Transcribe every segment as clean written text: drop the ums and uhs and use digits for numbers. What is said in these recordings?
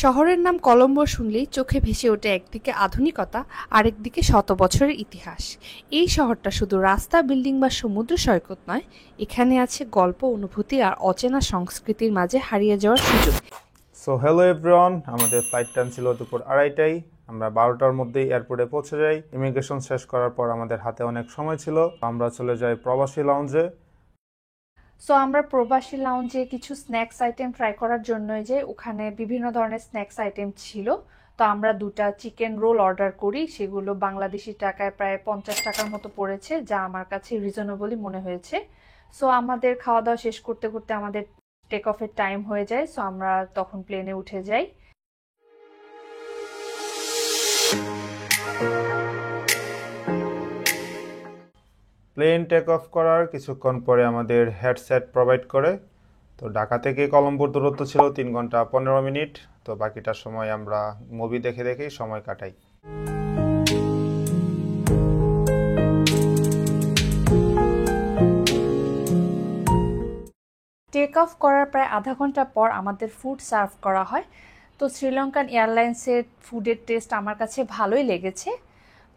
শহরের নাম কলম্বো শুনলেই চোখে ভেসে ওঠে একদিকে আধুনিকতা, আরেকদিকে শত বছরের ইতিহাস। এই শহরটা শুধু রাস্তা, বিল্ডিং বা সমুদ্র সৈকত নয়, এখানে আছে গল্প, অনুভূতি আর অচেনা সংস্কৃতির মাঝে হারিয়ে যাওয়ার সুযোগ। সো হ্যালো এভরিওয়ান, আমাদের ফ্লাইট টাইম ছিল দুপুর 2:30টায়। আমরা 12টার মধ্যেই এয়ারপোর্টে পৌঁছে যাই। ইমিগ্রেশন শেষ করার পর আমাদের হাতে অনেক সময় ছিল। আমরা চলে যাই প্রবাসী লাউঞ্জে। আমরা প্রবাসী লাউঞ্জে কিছু স্ন্যাক্স আইটেম ট্রাই করার জন্যই যে ওখানে বিভিন্ন ধরনের স্ন্যাক্স আইটেম ছিল। তো আমরা দুটা চিকেন রোল অর্ডার করি, সেগুলো বাংলাদেশি টাকায় প্রায় 50 টাকার মতো পড়েছে, যা আমার কাছে রিজনেবলই মনে হয়েছে। আমাদের খাওয়া দাওয়া শেষ করতে করতে আমাদের টেক অফের টাইম হয়ে যায়। আমরা তখন প্লেনে উঠে যাই। প্লেন টেক অফ করার কিছুক্ষণ পরে আমাদের হেডসেট প্রোভাইড করে। তো ঢাকা থেকে কলম্বোর দূরত্ব ছিল 3 ঘন্টা 15 মিনিট। তো বাকিটা সময় আমরা মুভি দেখে দেখেই সময় কাটাই। টেক অফ করার প্রায় আধা ঘন্টা পর আমাদের ফুড সার্ভ করা হয়। তো শ্রীলঙ্কান এয়ারলাইন্সের ফুডের টেস্ট আমার কাছে ভালোই লেগেছে।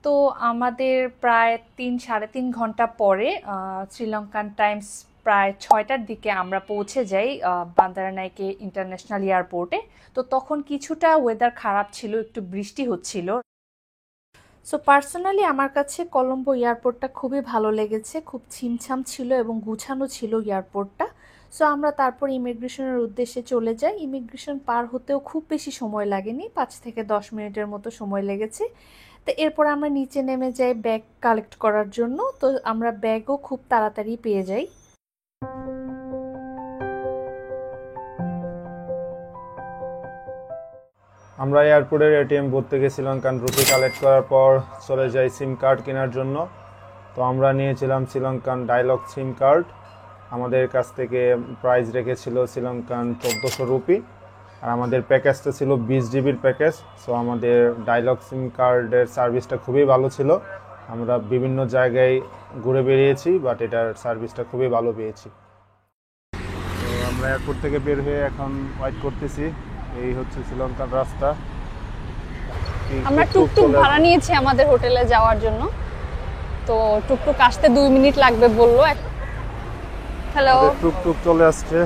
তো আমাদের প্রায় 3-3.5 ঘন্টা পরে শ্রীলঙ্কান টাইমস প্রায় 6টার দিকে আমরা পৌঁছে যাই বান্দারানাইকে ইন্টারন্যাশনাল এয়ারপোর্টে। তো তখন কিছুটা ওয়েদার খারাপ ছিল, একটু বৃষ্টি হচ্ছিল। পার্সোনালি আমার কাছে কলম্বো এয়ারপোর্টটা খুবই ভালো লেগেছে, খুব ছিমছাম ছিল এবং গুছানো ছিল এয়ারপোর্টটা। আমরা তারপর ইমিগ্রেশনের উদ্দেশ্যে চলে যাই। ইমিগ্রেশন পার হতেও খুব বেশি সময় লাগেনি, 5 থেকে 10 মিনিটের মতো সময় লেগেছে। তো এরপর আমরা নিচে নেমে যাই ব্যাগ কালেক্ট করার জন্য। তো আমরা ব্যাগও খুব তাড়াতাড়ি পেয়ে যাই। আমরা এয়ারপোর্টের এটিএম বুথ থেকে শ্রীলঙ্কান রুপি কালেক্ট করার পর চলে যাই সিম কার্ড কেনার জন্য। তো আমরা নিয়েছিলাম শ্রীলঙ্কান ডায়লগ সিম কার্ড। আমাদের কাছ থেকে প্রাইস রেখেছিল শ্রীলঙ্কান 1400 রুপি, আর আমাদের প্যাকেজটা ছিল 20 জিবির প্যাকেজ। আমাদের ডায়লগ সিম কার্ডের সার্ভিসটা খুবই ভালো ছিল। আমরা বিভিন্ন জায়গায় ঘুরে বেরিয়েছি, বাট এটার সার্ভিসটা খুবই ভালো পেয়েছি। তো আমরা এয়ারপোর্ট থেকে বের হয়ে এখন ওয়েট করতেছি। এই হচ্ছে শ্রীলঙ্কার রাস্তা। আমরা টুকটুক ভাড়া নিয়েছি আমাদের হোটেলে যাওয়ার জন্য। তো টুকটুক আসতে 2 মিনিট লাগবে বললো। হ্যালো, টুকটুক চলে আসছে।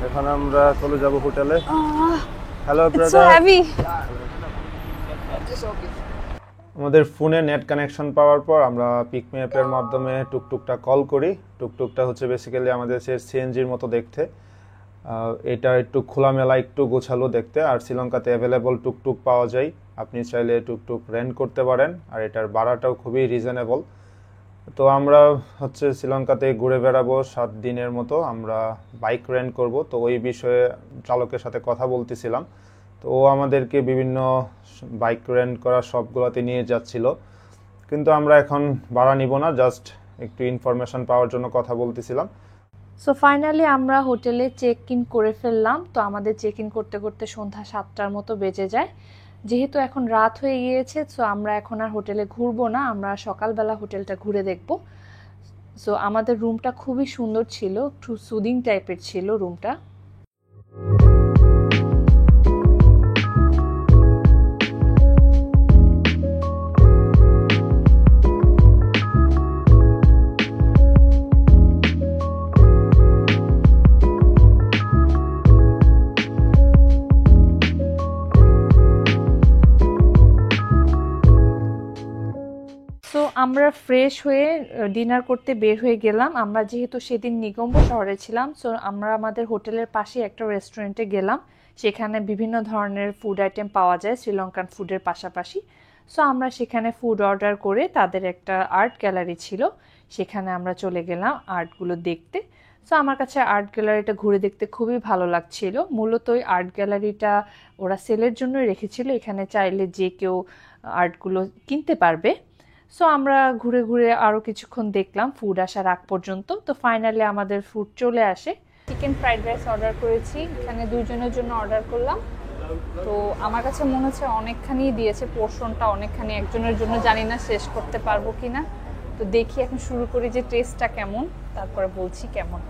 এখন আমরা চলে যাব হোটেলে। Hello brother. So heavy. আমাদের ফোনে নেট কানেকশন পাওয়ার পর আমরা পিকম্যাপের মাধ্যমে টুকটুকটা কল করি। টুকটুকটা হচ্ছে বেসিক্যালি আমাদের সিএনজির মতো দেখতে। এটা একটু খোলামেলা, একটু গোছালো দেখতে। আর শ্রীলঙ্কাতে অ্যাভেলেবল টুকটুক পাওয়া যায়, আপনি চাইলে টুকটুক রেন্ট করতে পারেন, আর এটার ভাড়াটাও খুবই রিজনেবল। তো আমরা হচ্ছে শ্রীলঙ্কাতে ঘুরে বেড়াবো 7 দিনের মতো। আমরা বাইক রেন্ট করব। তো ওই বিষয়ে চালকের সাথে কথা বলতেছিলাম। তো ও আমাদেরকে বিভিন্ন বাইক রেন্ট করা সবগুলোতে নিয়ে যাচ্ছিল, কিন্তু আমরা এখন ভাড়া নিব না, জাস্ট একটু ইনফরমেশন পাওয়ার জন্য কথা বলতেছিলাম। ফাইনালি আমরা হোটেলে চেক ইন করে ফেললাম। তো আমাদের চেক ইন করতে করতে সন্ধ্যা 7টার মতো বেজে যায়। যেহেতু এখন রাত হয়ে গিয়েছে, আমরা এখন আর হোটেলে ঘুরবো না, আমরা সকালবেলা হোটেলটা ঘুরে দেখব। আমাদের রুমটা খুবই সুন্দর ছিল, একটু সুদিং টাইপের ছিল রুমটা। আমরা ফ্রেশ হয়ে ডিনার করতে বের হয়ে গেলাম। আমরা যেহেতু সেদিন নিগম্বো শহরে ছিলাম, আমরা আমাদের হোটেলের পাশে একটা রেস্টুরেন্টে গেলাম। সেখানে বিভিন্ন ধরনের ফুড আইটেম পাওয়া যায় শ্রীলঙ্কান ফুডের পাশাপাশি। আমরা সেখানে ফুড অর্ডার করে, তাদের একটা আর্ট গ্যালারি ছিল, সেখানে আমরা চলে গেলাম আর্টগুলো দেখতে। আমার কাছে আর্ট গ্যালারিটা ঘুরে দেখতে খুবই ভালো লাগছিল। মূলত ওই আর্ট গ্যালারিটা ওরা সেলের জন্যই রেখেছিল, এখানে চাইলে যে কেউ আর্টগুলো কিনতে পারবে। আমরা ঘুরে ঘুরে আরও কিছুক্ষণ দেখলাম ফুড আসার আগ পর্যন্ত। তো ফাইনালি আমাদের ফুড চলে আসে। চিকেন ফ্রাইড রাইস অর্ডার করেছি, এখানে 2 জনের জন্য অর্ডার করলাম। তো আমার কাছে মনে হচ্ছে অনেকখানি দিয়েছে, পোর্শনটা অনেকখানি, একজনের জন্য জানি না শেষ করতে পারবো কিনা। তো দেখি এখন শুরু করি যে টেস্টটা কেমন, তারপরে বলছি কেমন।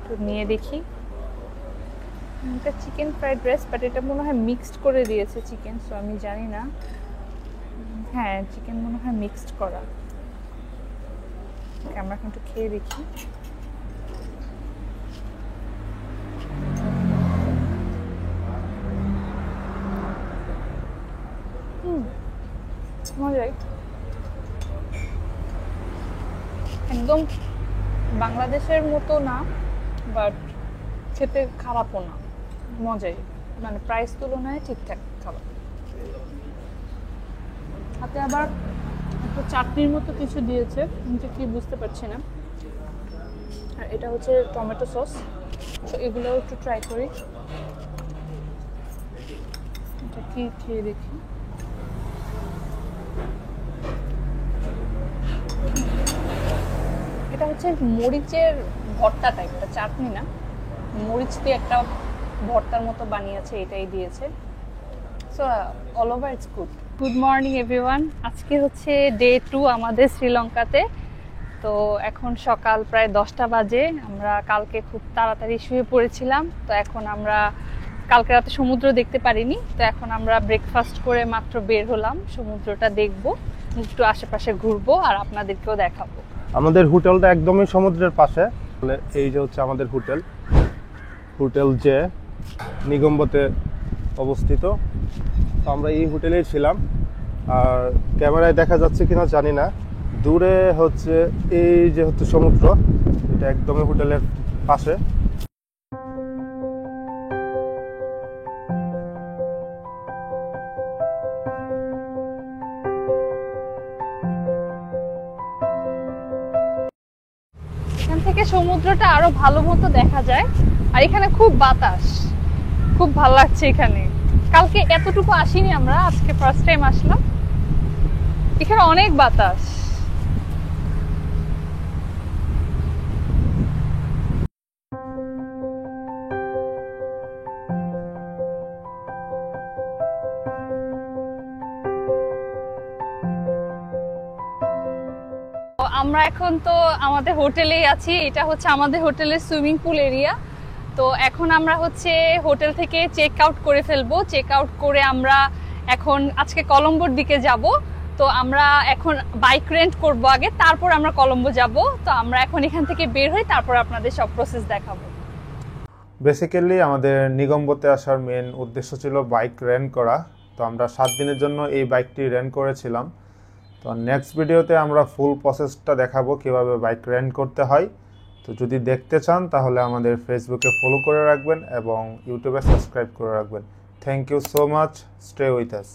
তো নিয়ে দেখি। এটা চিকেন ফ্রাইড রাইস, বাট এটা মনে হয় মিক্সড করে দিয়েছে চিকেন, সো আমি জানি না। হ্যাঁ, চিকেন মনে হয় মিক্সড করা। আমরা এখন একটু খেয়ে দেখি। মজাই, একদম বাংলাদেশের মতো না, বাট খেতে খারাপও না, মজাই, মানে প্রাইস তুলনায় ঠিকঠাক খাবার। হাতে আবার একটু চাটনির মতো কিছু দিয়েছে, কিন্তু কি বুঝতে পারছি না। আর এটা হচ্ছে টমেটো সস, তো এগুলোও একটু ট্রাই করি। এটা কি খেয়ে দেখি। এটা হচ্ছে মরিচের ভর্তা টাইপটা, চাটনি না, মরিচ দিয়ে একটা ভর্তার মতো বানিয়েছে, এটাই দিয়েছে। So all over it's good. Good morning everyone. আজকে হচ্ছে ডে 2 আমাদের শ্রীলঙ্কাতে। তো এখন সকাল প্রায় 10টা বাজে। আমরা কালকে খুব তাড়াতাড়ি শুয়ে পড়েছিলাম, তো এখন আমরা কালকে রাতে সমুদ্র দেখতে পারিনি, তো এখন আমরা ব্রেকফাস্ট করে মাত্র বের হলাম, সমুদ্রটা দেখবো, একটু আশেপাশে ঘুরবো আর আপনাদেরকেও দেখাবো। আমাদের হোটেলটা একদমই সমুদ্রের পাশে। এই যে হচ্ছে আমাদের হোটেল যে নিগম্বতে অবস্থিত। তো আমরা এই হোটেলেই ছিলাম। আর ক্যামেরায় দেখা যাচ্ছে কিনা জানি না, দূরে হচ্ছে এই যে হচ্ছে সমুদ্র, এটা একদমই হোটেলের পাশে। এখান থেকে সমুদ্রটা আরো ভালো মতো দেখা যায়, আর এখানে খুব বাতাস, খুব ভালো লাগছে এখানে। কালকে এতটুকু আসিনি আমরা, আজকে ফার্স্ট টাইম আসলাম। এখানে অনেক বাতাস। আমরা এখন তো আমাদের হোটেলেই আছি, এটা হচ্ছে আমাদের হোটেলের সুইমিং পুল এরিয়া। তো এখন আমরা হচ্ছে হোটেল থেকে চেক আউট করে ফেলবো। চেক আউট করে আমরা এখন আজকে কলম্বোর দিকে যাব। তো আমরা এখন বাইক রেন্ট করব আগে, তারপর আমরা কলম্বো যাব। তো আমরা এখন এখান থেকে বের হই, তারপর আপনাদের সব প্রসেস দেখাবো। বেসিক্যালি আমাদের নিগম্বতে আসার মেন উদ্দেশ্য ছিল বাইক রেন্ট করা। তো আমরা 7 দিনের জন্য এই বাইকটি রেন্ট করেছিলাম। তো নেক্সট ভিডিওতে আমরা ফুল প্রসেসটা দেখাবো কিভাবে বাইক রেন্ট করতে হয়। তো যদি দেখতে চান তাহলে আমাদের ফেসবুকে ফলো করে রাখবেন এবং ইউটিউবে সাবস্ক্রাইব করে রাখবেন। Thank you so much, stay with us.